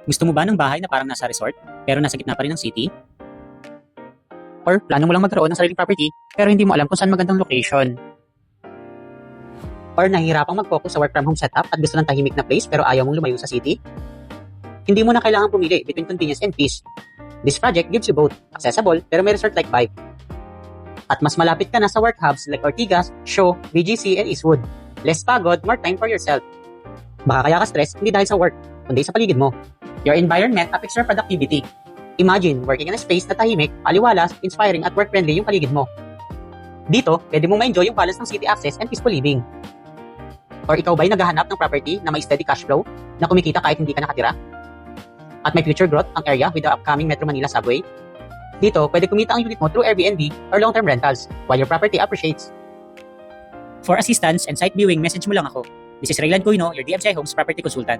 Gusto mo ba ng bahay na parang nasa resort, pero nasa gitna pa rin ng city? Or plano mo lang magkaroon ng sariling property, pero hindi mo alam kung saan magandang location? Or nahihirapang mag-focus sa work from home setup at gusto ng tahimik na place pero ayaw mong lumayo sa city? Hindi mo na kailangang pumili between convenience and peace. This project gives you both, accessible pero may resort-like vibe. At mas malapit ka na sa work hubs like Ortigas, Shaw, BGC, and Eastwood. Less pagod, more time for yourself. Baka kaya ka stress hindi dahil sa work, kundi sa paligid mo. Your environment affects your productivity. Imagine working in a space na tahimik, aliwalas, inspiring at work-friendly yung paligid mo. Dito, pwede mong ma-enjoy yung balance ng city access and peaceful living. Or ikaw ba'y naghahanap ng property na may steady cash flow, na kumikita kahit hindi ka nakatira? At may future growth ang area with the upcoming Metro Manila subway? Dito, pwede kumita ang unit mo through Airbnb or long-term rentals while your property appreciates. For assistance and site viewing, message mo lang ako. This is Raylan Coino, your DMCI Homes Property Consultant.